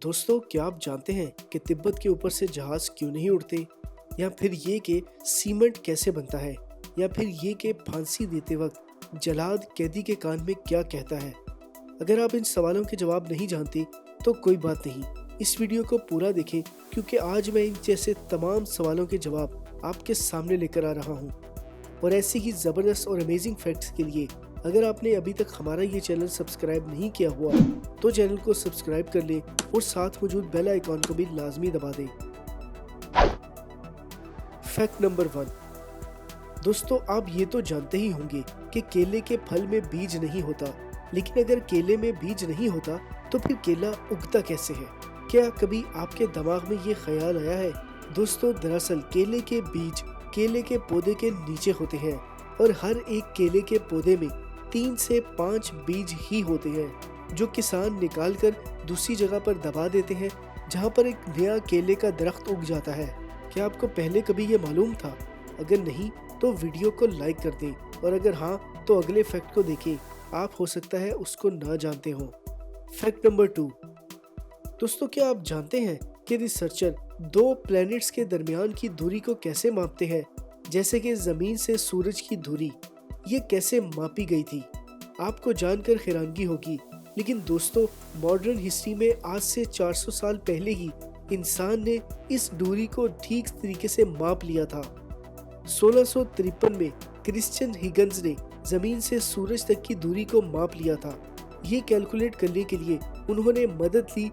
दोस्तों, क्या आप जानते हैं कि तिब्बत के ऊपर से जहाज क्यों नहीं उड़ते? या फिर ये कि सीमेंट कैसे बनता है? या फिर ये कि फांसी देते वक्त जल्लाद कैदी के कान में क्या कहता है? अगर आप इन सवालों के जवाब नहीं जानते तो कोई बात नहीं, इस वीडियो को पूरा देखें क्योंकि आज मैं इन जैसे तमाम सवालों के जवाब आपके सामने लेकर आ रहा हूँ। और ऐसी ही ज़बरदस्त और अमेजिंग फैक्ट्स के लिए अगर आपने अभी तक हमारा ये चैनल सब्सक्राइब नहीं किया हुआ तो चैनल को सब्सक्राइब कर लें और साथ मौजूद बेल आइकॉन को भी लाजमी दबा दें। Fact number 1। दोस्तों, आप ये तो जानते ही होंगे कि केले के फल में बीज नहीं होता, लेकिन अगर केले में बीज नहीं होता तो फिर केला उगता कैसे है? क्या कभी आपके दिमाग में ये ख्याल आया है? दोस्तों, दरअसल केले के बीज केले के पौधे के नीचे होते हैं और हर एक केले के पौधे में 3 से 5 बीज ही होते हैं जो किसान निकाल कर दूसरी जगह पर दबा देते हैं जहां पर एक नया केले का दरख्त उग जाता है। क्या आपको पहले कभी ये मालूम था? अगर नहीं तो वीडियो को लाइक कर दें और अगर हाँ तो अगले फैक्ट को देखें, आप हो सकता है उसको ना जानते हो। Fact number 2। दोस्तों, क्या आप जानते हैं कि रिसर्चर 2 प्लैनेट्स के दरमियान की दूरी को कैसे मापते हैं? जैसे कि जमीन से सूरज की दूरी, ये कैसे मापी गई थी? आपको जानकर हैरानगी होगी, लेकिन दोस्तों मॉडर्न हिस्ट्री में आज से 400 साल पहले ही इंसान ने इस दूरी को ठीक तरीके से माप लिया था। 1653 में क्रिश्चियन हिगन्स ने जमीन से सूरज तक की दूरी को माप लिया था। ये कैलकुलेट करने के लिए उन्होंने मदद ली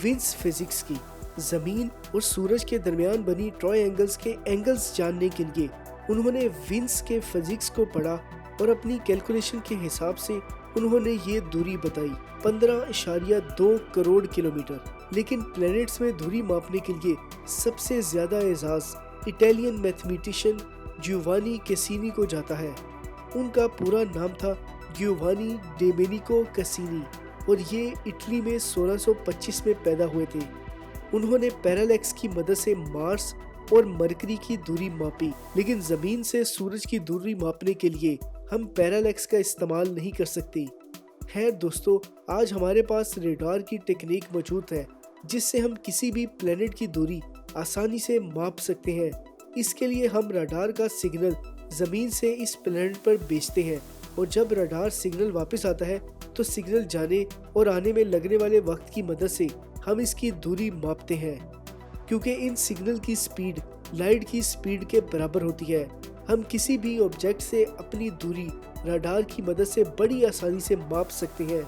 विंस फिजिक्स की। जमीन और सूरज के दरमियान बनी ट्रायंगल्स के एंगल्स जानने के लिए उन्होंने विंस के फिजिक्स को पढ़ा और अपनी कैलकुलेशन के हिसाब से उन्होंने ये दूरी बताई 15.2 करोड़ किलोमीटर। लेकिन प्लैनेट्स में दूरी मापने के लिए सबसे ज्यादा एजाज इटालियन मैथमेटिशियन जियोवानी कैसिनी को जाता है। उनका पूरा नाम था जियोवानी डोमेनिको कैसिनी और ये इटली में 1625 में पैदा हुए थे। उन्होंने पैरालैक्स की मदद से मार्स और मरकरी की दूरी मापी, लेकिन जमीन से सूरज की दूरी मापने के लिए हम पैरालैक्स का इस्तेमाल नहीं कर सकते। खैर दोस्तों, आज हमारे पास रेडार की टेक्निक मौजूद है जिससे हम किसी भी प्लेनेट की दूरी आसानी से माप सकते हैं। इसके लिए हम रडार का सिग्नल जमीन से इस प्लेनेट पर भेजते हैं और जब रडार सिग्नल वापस आता है तो सिग्नल जाने और आने में लगने वाले वक्त की मदद से हम इसकी दूरी मापते हैं। क्योंकि इन सिग्नल की स्पीड लाइट की स्पीड के बराबर होती है, हम किसी भी ऑब्जेक्ट से अपनी दूरी रडार की मदद से बड़ी आसानी से माप सकते हैं।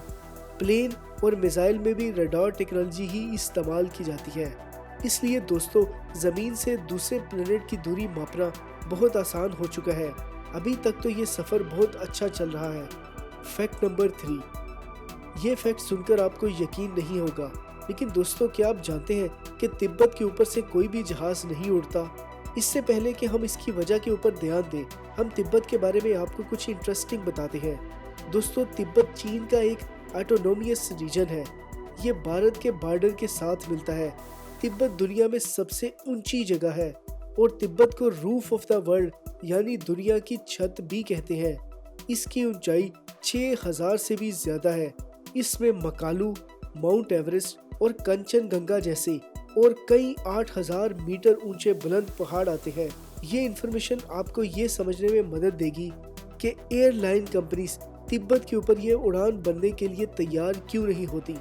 प्लेन और मिसाइल में भी रडार टेक्नोलॉजी ही इस्तेमाल की जाती है। इसलिए दोस्तों, जमीन से दूसरे प्लेनेट की दूरी मापना बहुत आसान हो चुका है। अभी तक तो ये सफर बहुत अच्छा चल रहा है। Fact number 3। ये फैक्ट सुनकर आपको यकीन नहीं होगा, लेकिन दोस्तों क्या आप जानते हैं कि तिब्बत के ऊपर से कोई भी जहाज नहीं उड़ता? इससे पहले कि हम इसकी वजह के ऊपर ध्यान दें, हम तिब्बत के बारे में आपको कुछ इंटरेस्टिंग बताते हैं। दोस्तों, तिब्बत चीन का एक ऑटोनोमियस रीजन है। ये भारत के बॉर्डर के साथ मिलता है। तिब्बत दुनिया में सबसे ऊंची जगह है और तिब्बत को रूफ ऑफ द वर्ल्ड यानी दुनिया की छत भी कहते हैं। इसकी ऊंचाई 6000 से भी ज्यादा है। इसमें मकालू, माउंट एवरेस्ट और कंचनजंगा जैसे और कई 8000 मीटर ऊंचे बुलंद पहाड़ आते हैं। ये इन्फॉर्मेशन आपको ये समझने में मदद देगी कि एयरलाइन कंपनीज तिब्बत के ऊपर ये उड़ान बनने के लिए तैयार क्यों नहीं होती।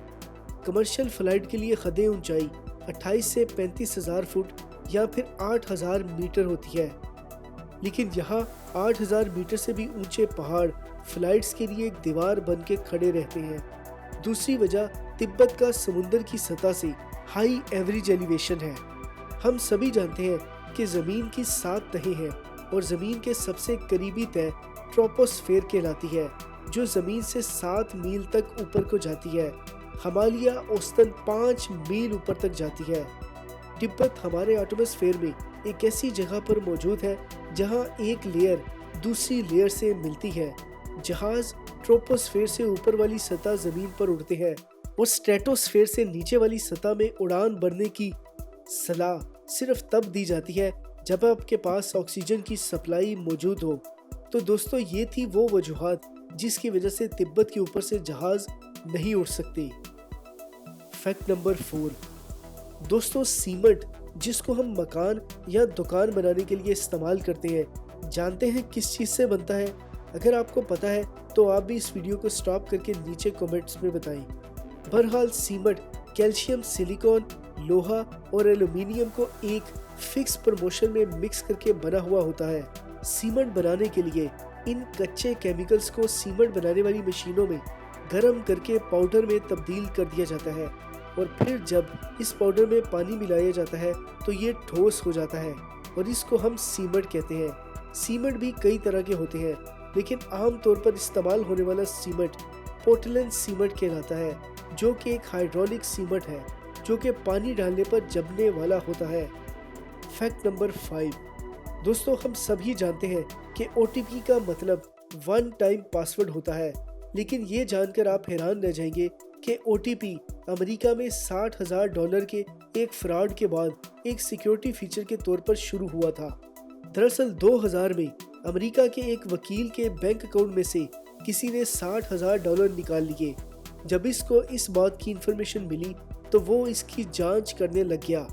कमर्शियल फ्लाइट के लिए हद ऊंचाई 28 से 35,000 फुट या फिर 8000 मीटर होती है, लेकिन यहाँ 8000 मीटर से भी ऊंचे पहाड़ फ्लाइट्स के लिए एक दीवार बन के खड़े रहते हैं। दूसरी वजह तिब्बत का समुद्र की सतह से हाई एवरेज एलिवेशन है। हम सभी जानते हैं कि जमीन की 7 तहें हैं और जमीन के सबसे करीबी तह ट्रोपोस्फेयर कहलाती है जो जमीन से 7 मील तक ऊपर को जाती है। हिमालय औसतन 5 मील ऊपर तक जाती है। तिब्बत हमारे एटमॉस्फेयर में एक ऐसी जगह पर मौजूद है जहां एक लेयर दूसरी लेयर से मिलती है। जहाज ट्रोपोस्फेयर से ऊपर वाली सतह जमीन पर उड़ते हैं और स्ट्रेटोस्फेयर से नीचे वाली सतह में उड़ान भरने की सलाह सिर्फ तब दी जाती है जब आपके पास ऑक्सीजन की सप्लाई मौजूद हो। तो दोस्तों, ये थी वो वजूहात जिसकी वजह से तिब्बत के ऊपर से जहाज नहीं उड़ सकते। Fact number 4। दोस्तों, सीमेंट जिसको हम मकान या दुकान बनाने के लिए इस्तेमाल करते हैं, जानते हैं किस चीज़ से बनता है? अगर आपको पता है तो आप भी इस वीडियो को स्टॉप करके नीचे कमेंट्स में बताएं। बहरहाल सीमेंट कैल्शियम, सिलिकॉन, लोहा और एल्यूमिनियम को एक फिक्स प्रमोशन में मिक्स करके बना हुआ होता है। सीमेंट बनाने के लिए इन कच्चे केमिकल्स को सीमेंट बनाने वाली मशीनों में गर्म करके पाउडर में तब्दील कर दिया जाता है और फिर जब इस पाउडर में पानी मिलाया जाता है तो ये ठोस हो जाता है और इसको हम सीमेंट कहते हैं। सीमेंट भी कई तरह के होते हैं, लेकिन आम तौर पर इस्तेमाल होने वाला सीमेंट पोर्टलैंड सीमेंट कहलाता है, जो कि एक हाइड्रोलिक सीमेंट है जो कि पानी डालने पर जमने वाला होता है। Fact number 5। दोस्तों, हम सभी जानते हैं कि OTP का मतलब वन टाइम पासवर्ड होता है, लेकिन ये जानकर आप हैरान रह जाएंगे कि OTP अमेरिका में $60,000 के एक फ्रॉड के बाद एक सिक्योरिटी फीचर के तौर पर शुरू हुआ था। दरअसल 2000 में अमेरिका के एक वकील के बैंक अकाउंट में से किसी ने $60,000 निकाल लिए। जब इसको इस बात की इंफॉर्मेशन मिली तो वो इसकी जांच करने लग गया।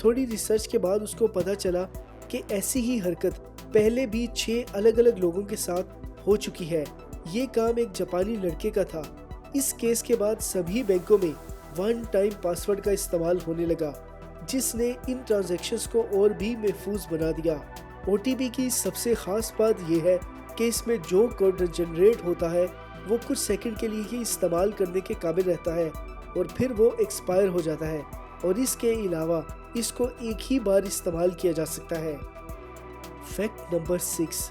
थोड़ी रिसर्च के बाद उसको पता चला कि ऐसी ही हरकत पहले भी 6 अलग अलग लोगों के साथ हो चुकी है। ये काम एक जापानी लड़के का था। इस केस के बाद सभी बैंकों में वन टाइम पासवर्ड का इस्तेमाल होने लगा, जिसने इन ट्रांजैक्शंस को और भी महफूज बना दिया। OTP की सबसे खास बात यह है कि इसमें जो कोड जनरेट होता है वो कुछ सेकंड के लिए ही इस्तेमाल करने के काबिल रहता है और फिर वो एक्सपायर हो जाता है और इसके अलावा इसको एक ही बार इस्तेमाल किया जा सकता है। Fact number 6।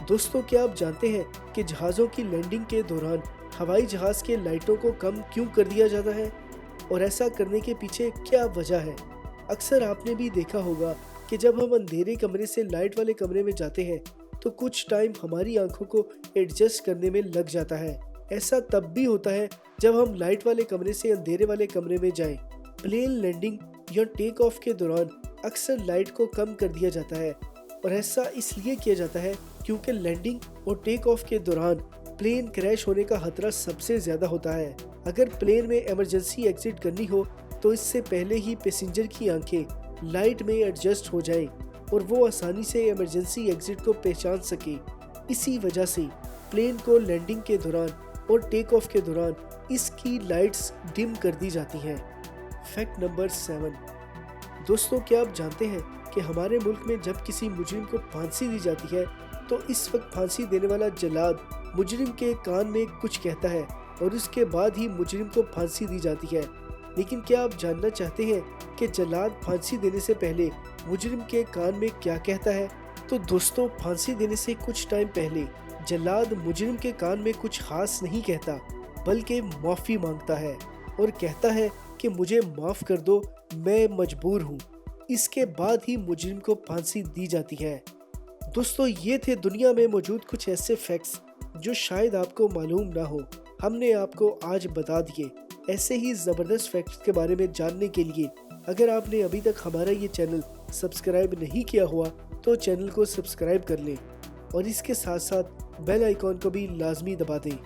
दोस्तों, क्या आप जानते हैं कि जहाज़ों की लैंडिंग के दौरान हवाई जहाज़ के लाइटों को कम क्यों कर दिया जाता है और ऐसा करने के पीछे क्या वजह है? अक्सर आपने भी देखा होगा कि जब हम अंधेरे कमरे से लाइट वाले कमरे में जाते हैं तो कुछ टाइम हमारी आंखों को एडजस्ट करने में लग जाता है। ऐसा तब भी होता है जब हम लाइट वाले कमरे से अंधेरे वाले कमरे में जाएं। प्लेन लैंडिंग या टेक ऑफ के दौरान अक्सर लाइट को कम कर दिया जाता है और ऐसा इसलिए किया जाता है क्योंकि लैंडिंग और टेक ऑफ के दौरान प्लेन क्रैश होने का खतरा सबसे ज़्यादा होता है। अगर प्लेन में इमरजेंसी एग्जिट करनी हो तो इससे पहले ही पैसेंजर की आंखें लाइट में एडजस्ट हो जाएं और वो आसानी से इमरजेंसी एग्जिट को पहचान सके। इसी वजह से प्लेन को लैंडिंग के दौरान और टेक ऑफ के दौरान इसकी लाइट्स डिम कर दी जाती हैं। Fact number 7। दोस्तों, क्या आप जानते हैं कि हमारे मुल्क में जब किसी मुजरिम को फांसी दी जाती है तो इस वक्त फांसी देने वाला जल्लाद मुजरिम के कान में कुछ कहता है और उसके बाद ही मुजरिम को फांसी दी जाती है। लेकिन क्या आप जानना चाहते हैं कि जल्लाद फांसी देने से पहले मुजरिम के कान में क्या कहता है? तो दोस्तों, फांसी देने से कुछ टाइम पहले जल्लाद मुजरिम के कान में कुछ खास नहीं कहता, बल्कि माफ़ी मांगता है और कहता है कि मुझे माफ़ कर दो, मैं मजबूर हूँ। इसके बाद ही मुजरिम को फांसी दी जाती है। दोस्तों, ये थे दुनिया में मौजूद कुछ ऐसे फैक्ट्स जो शायद आपको मालूम ना हो, हमने आपको आज बता दिए। ऐसे ही ज़बरदस्त फैक्ट्स के बारे में जानने के लिए अगर आपने अभी तक हमारा ये चैनल सब्सक्राइब नहीं किया हुआ तो चैनल को सब्सक्राइब कर लें और इसके साथ साथ बेल आइकॉन को भी लाजमी दबा दें